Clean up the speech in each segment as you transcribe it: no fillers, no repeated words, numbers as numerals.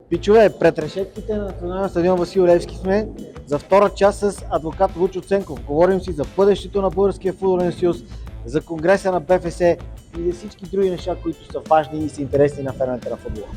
Пичове, пред решетките на Националния стадион Васил Левски сме за втора част с адвокат Вучо Ценков. Говорим си за бъдещето на Българския футболен съюз, за конгреса на БФС и за всички други неща, които са важни и са интересни на феновете на футбола.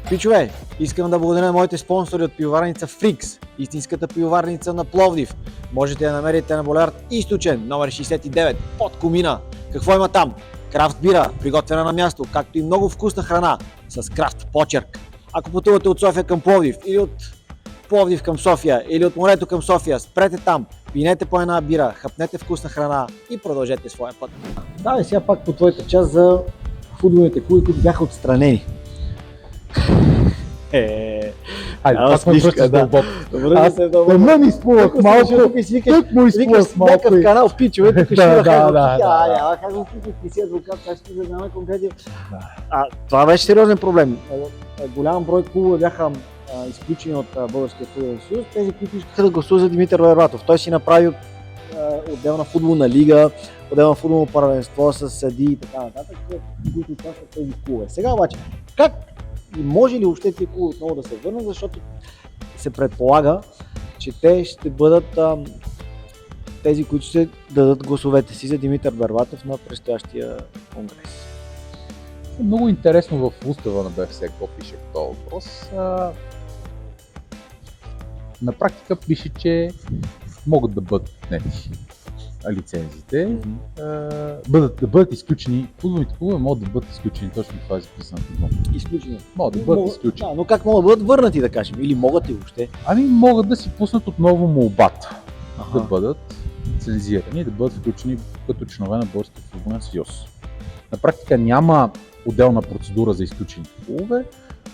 Пичове, искам да благодаря на моите спонсори от пивоварница Фрикс, истинската пивоварница на Пловдив. Можете да намерите на булевард Източен, номер 69, под Комина. Какво има там? Крафт бира, приготвена на място, както и много вкусна храна с крафт почерк. Ако пътувате от София към Пловдив или от Пловдив към София или от морето към София, спрете там, пинете по една бира, хапнете вкусна храна и продължете своя път. Да, сега пак по твоята част за футболните клуби, които бяха отстранени. Айде, пак ме връщаш дълбоко. Аз тъмна ми изплувах малко, тък му изплувах малко. Някакъв канал в пичове, тук ще Да. как го пипих, ти си адвокат, как ще зазнаме конкретно. Това беше сериозен проблем. Голям брой клубове бяха изключени от Българския футболен съюз. Тези, които искаха да гласуват за Димитър Бербатов. Той си направи отделна футболна лига, отделно футболно първенство с съдии и така нататък, които участват в тези клубове. Сега обаче, как и може ли въобще тези клубове отново да се върнат, защото се предполага, че те ще бъдат тези, които ще дадат гласовете си за Димитър Бербатов на предстоящия конгрес. Много интересно в устава на БФС какво пише по този въпрос. На практика пише, че могат да бъдат отнети лицензите, да бъдат изключени, футболните клубове могат да бъдат изключени, точно това е записано. Изключени. Могат да бъдат изключени. Да, но как могат да бъдат върнати, да кажем? Или могат ли въобще? Ами могат да си пуснат отново молбата, да бъдат лицензирани, да бъдат включени като членове на Българския футболен съюз. На практика няма отделна процедура за изключени клубове.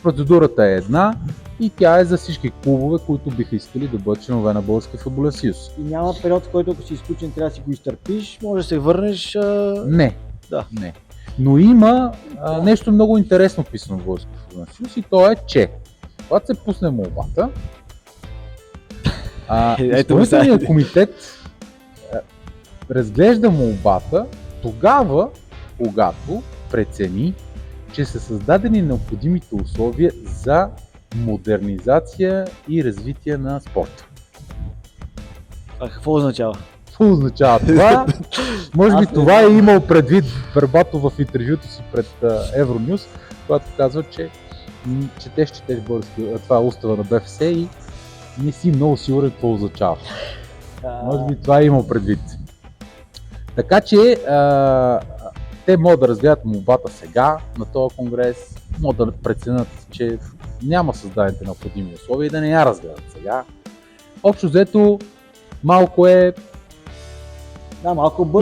Процедурата е една и тя е за всички клубове, които биха искали да бъдат членове на Българския футболен съюз. И няма период, в който ако си изключен, трябва да си го изтърпиш, може да се върнеш. Не. Да. Не. Но има нещо много интересно писано в Българския футболен съюз и то е, че когато се пусне молбата, изпълнителният комитет разглежда молбата тогава, когато прецени, че са създадени необходимите условия за модернизация и развитие на спорта. А какво означава? Какво означава това? Може би това е имал предвид Бербатов в интервюто си пред Евронюс, когато казва, че четеш това е устава на БФС и не си много сигурен какво означава. Може би това е имал предвид. Така че те могат да разгледат молбата сега на този конгрес, могат да преценят, че няма създадените необходими условия и да не я разгледат сега. Общо взето малко е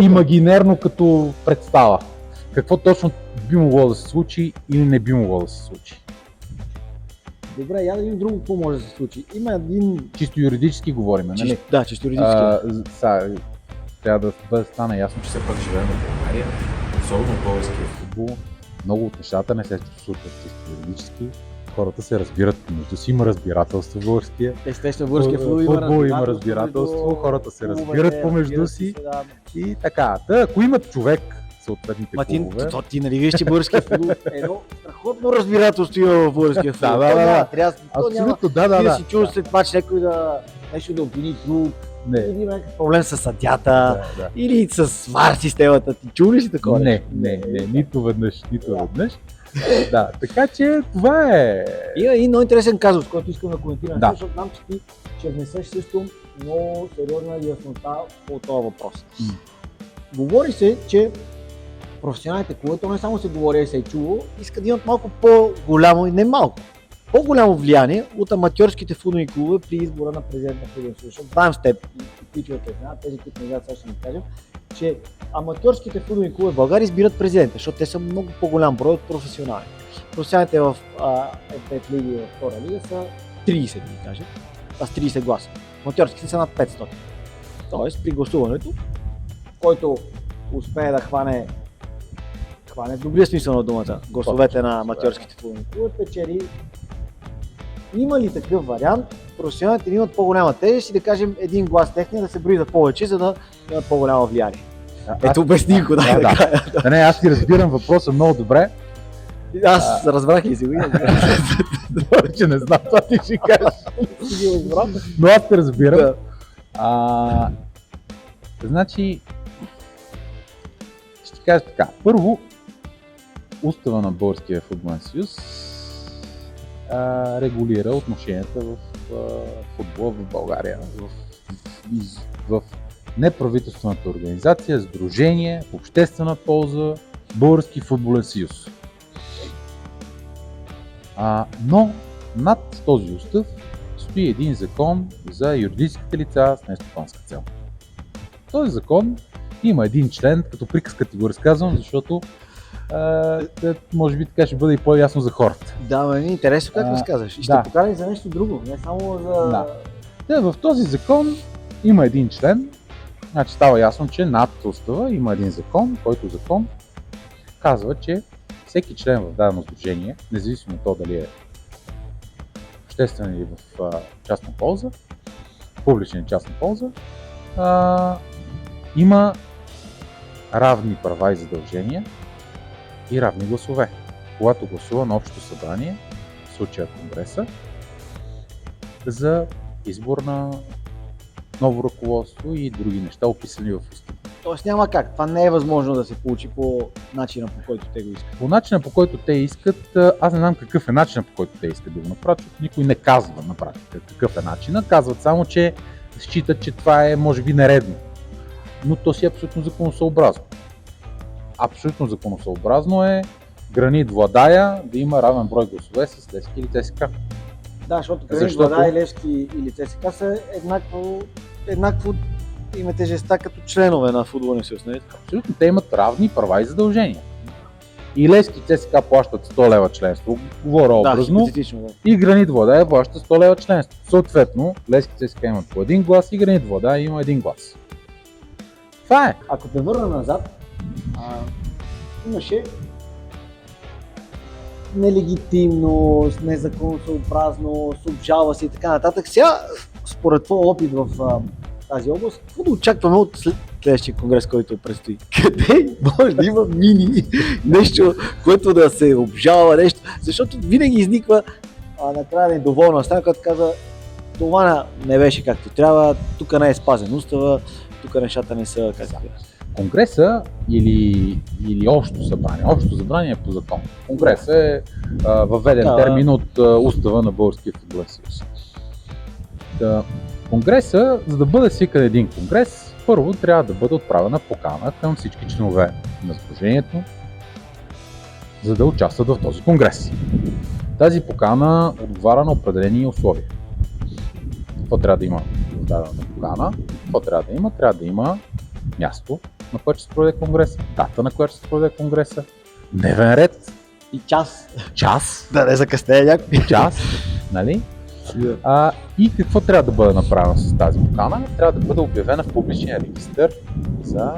имагинерно като представа. Какво точно би могло да се случи или не би могло да се случи. Добре, я да видим друго какво може да се случи. Има един... Чисто юридически говорим, нали? Да, чисто юридически. Трябва да стане ясно, че все пак живеем в България. Особено в българския футбол, много от нещата не се случват чисто юридически. Хората се разбират помежду си, има разбирателство в българския. Естествено, българския футбол има разбирателство, хората се разбират помежду си и така. Ако имат човек, съответните клубове... Ти нали виж, че българския футбол е едно страхотно разбирателство има в българския футбол. Да. Абсолютно, да. Ти да си чул след това, че някой нещо да обвини клуб. Или има някакъв проблем с съдята, или с ВАР системата. Ти чул ли си такова? Не, нито веднъж. Да, така че това е... Има един много интересен казус, който искам да коментирам, защото знам, че ти ще внесеш също много сериозна яснота по този въпрос. Говори се, че професионалните клубове, то не само се говори, се е чуло, искат да имат малко по-голямо и не малко. По-голямо влияние от аматьорските футболни клубове при избора на президент на футболния съюз. Знаем с теб и пичовете знаят, тези, които не знаят, сега ще ми кажем, че аматьорските футболни клубове в България избират президента, защото те са много по-голям брой от професионални. Професионалните в F5 лиги и в втора лига са 30, да ви кажем, с 30 гласа. Аматьорските са над 500. Тоест при гласуването, който успее да хване в добрия смисъл на думата гласовете на аматьорските футболни клубове, печели. Има ли такъв вариант професионалите имат по-голяма тежест и да кажем един глас техния да се брои за повече, за да имат по-голямо влияние? Ето обясни го, Не, аз ти разбирам въпроса много добре. Аз разбрах и си го. Че не знам, това ти ще кажеш. Но аз те разбирам. Значи, ще ти кажа така. Първо, устава на Българския футболен съюз регулира отношенията в футбола в България, в неправителствената организация, сдружение, обществена полза, Български футболен съюз. Но над този устав стои един закон за юридическите лица с нестопанска цел. Този закон има един член, като приказка ти го разказвам, защото може би така ще бъде и по-ясно за хората. Да, ме е интересно как разказваш. И ще покажа и за нещо друго, не само за... В този закон има един член, значи става ясно, че над устава има един закон, който закон казва, че всеки член в дадено сдружение, независимо от това дали е обществен или в частна полза, публична и частна полза, има равни права и задължения и равни гласове. Когато гласува на общото събрание, в случая Конгреса, за избор на ново ръководство и други неща, описани в устава. Тоест няма как. Това не е възможно да се получи по начина, по който те го искат. По начина, по който те искат, аз не знам какъв е начинът, по който те искат да го направят, защото никой не казва на практика какъв е начинът. Казват само, че считат, че това е може би нередно. Но то си е абсолютно законосъобразно. Абсолютно законосъобразно е Гранит Владая да има равен брой гласове с Левски или ЦСКА. Да, защото Гранит Владая, Левски или ЦСКА са еднакво има тежестта като членове на футболния съюз, не? Абсолютно, те имат равни права и задължения. И Левски и ЦСКА плащат 100 лева членство, говоря образно, и Гранит Владая плаща 100 лева членство. Съответно, Левски и ЦСКА имат по един глас и Гранит Владая има един глас. Това е. Ако те върна назад, имаше нелегитимност, незаконосъобразно, обжалва се и така нататък. Сега, според твой опит в тази област, какво да очакваме от следващия конгрес, който предстои? Къде може да има мини нещо, което да се обжалва, нещо, защото винаги изниква накрая недоволна страна, която казва, това не беше както трябва, тук не е спазен устава, тук нещата не са как трябва. Конгреса или общото събрание. Общото събрание е по закон. Конгрес е въведен термин от устава на Българския футболен съюз. Конгреса, за да бъде свикан един конгрес, първо трябва да бъде отправена покана към всички членове на сдружението, за да участват в този конгрес. Тази покана отговаря на определени условия. Какво трябва да има в дадена покана? Какво трябва да има? Трябва да има място, на което ще се проведе конгреса, дата, на която ще се проведе конгреса, дневен ред и час. Час. Да не закъснее някой. Час, нали? И какво трябва да бъде направено с тази покана? Трябва да бъде обявена в публичния регистър за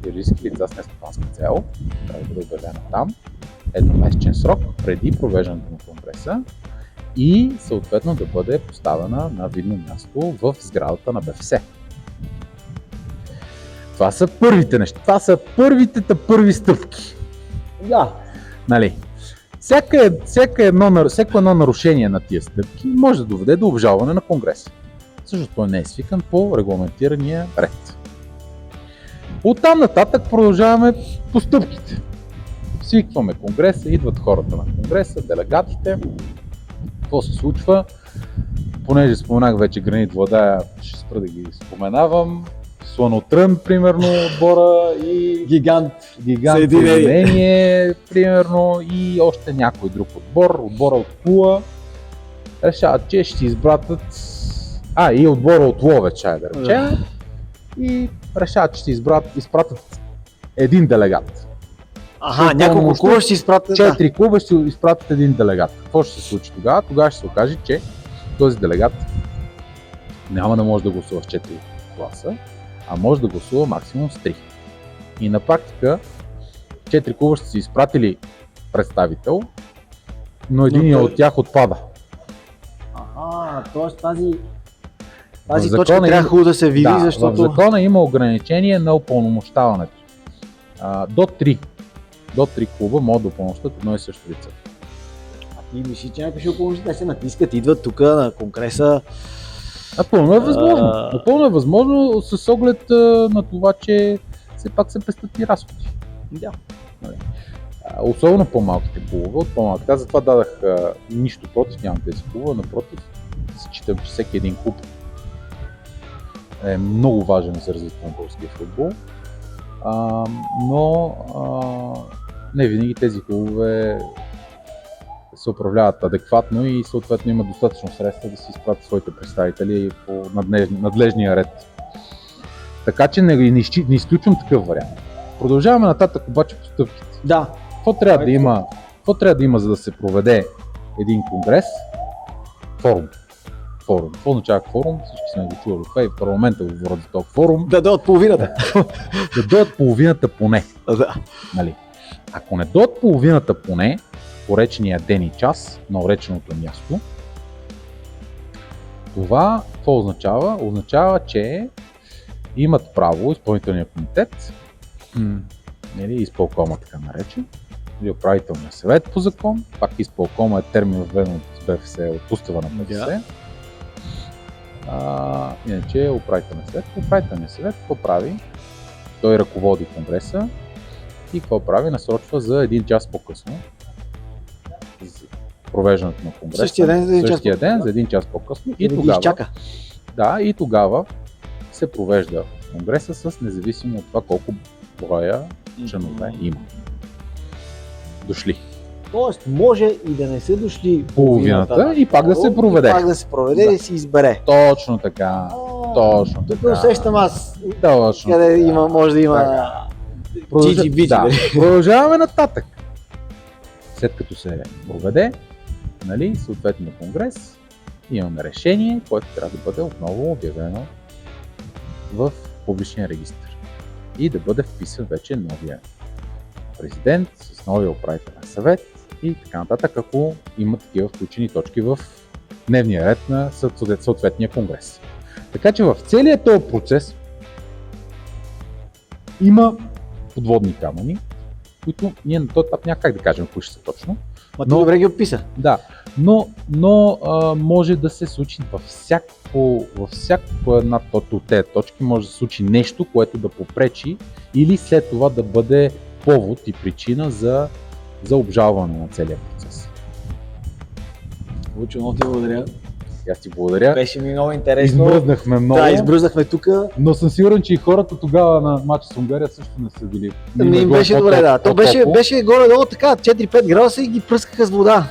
юридически лица с нестопанска цел. Трябва да бъде обявена там едномесечен срок преди провеждането на конгреса и съответно да бъде поставена на видно място в сградата на БФС. Това са първите неща. Това са първи стъпки. Да. Нали? Всяко едно нарушение на тия стъпки може да доведе до обжалване на конгреса. Защото той не е свикан по регламентирания ред. Оттам нататък продължаваме по стъпките. Свикваме конгреса, идват хората на конгреса, делегатите. Какво се случва? Понеже споменах вече Гранит Владая, ще спра да ги споменавам. Слънотрън, примерно, отбора и Гигант Съединение, примерно, и още някой друг отбора от Кула, решават, че ще избратят, и отбора от Ловеч, да речем, и решават, че ще изпратят един делегат. Няколко клуба ще изпратят. 4 клуба ще изпратят един делегат. Какво ще се случи тогава? Тогава ще се окаже, че този делегат няма да може да гласува с 4 гласа, а може да гласува максимум с 3. И на практика 4 клуба ще си изпратили представител, но един от тях отпада. Т.е. тази Тази В точка закона трябва има- хубаво да се види, Да, в защото... закона има ограничение на упълномощаването. До 3 клуба могат да упълномощат едно и също лице. А ти мислиш, че някакви ще упълномощи, те се натискат, идват тук на конгреса. Напълно е възможно. А. Напълно е възможно с оглед на това, че все пак се пестят и разходи. Да. Особено по-малките клубове, от по-малките. Аз затова дадах нищо против, нямам тези клубове, напротив, считам, че всеки един клуб е много важен за развитието на българския футбол, но не винаги тези клубове се управляват адекватно и съответно имат достатъчно средства да си изпратят своите представители по надлежния ред. Така че не изключвам такъв вариант. Продължаваме нататък обаче по стъпките. Да. Какво трябва да има, за да се проведе един конгрес? Форум. Какво означава форум? Всички сме го чували в парламента говорят за този форум. Да дойдат половината. Да дойдат половината поне. Да. Нали? Ако не дойдат половината поне, по речения ден и час на уреченото място, това какво означава? Означава, че имат право изпълнителния комитет, изпълкома така наречен, или управителния съвет по закон, пак изпълкома е термин введен от БФС, от устава на БФС. Иначе управителния съвет. Управителният съвет какво прави? Той ръководи конгреса и какво прави? Насрочва за един час по-късно провеждането на конгреса. Същия ден, за един час по-късно. И И тогава се провежда конгреса с независимо от това колко броя членове има. Дошли. Тоест може и да не са дошли половината и пак да се проведе. И пак да се проведе и си избере. Точно така. Точно Тук така. усещам аз, Точно къде така. може да има джиджи-биджи. Да. Продължаваме нататък. След като се проведе, съответно конгрес, имаме решение, което трябва да бъде отново обявено в публичен регистр и да бъде вписан вече новия президент с новия управителен съвет и така нататък, ако има такива включени точки в дневния ред на съответния конгрес. Така че в целият този процес има подводни камъни, които ние на този етап няма как да кажем кои ще са точно. Ти добре ги описа. Да, но може да се случи във всяко една от тези точки може да се случи нещо, което да попречи или след това да бъде повод и причина за обжалване на целия процес. Лучо, много ти благодаря. Аз ти благодаря. Беше ми много интересно. Избръзнахме много. Да, избръзнахме тук. Но съм сигурен, че и хората тогава на матча с Унгария също не са били. Не им беше добре, да. То беше горе-долу така, 4-5 градуса и ги пръскаха с вода.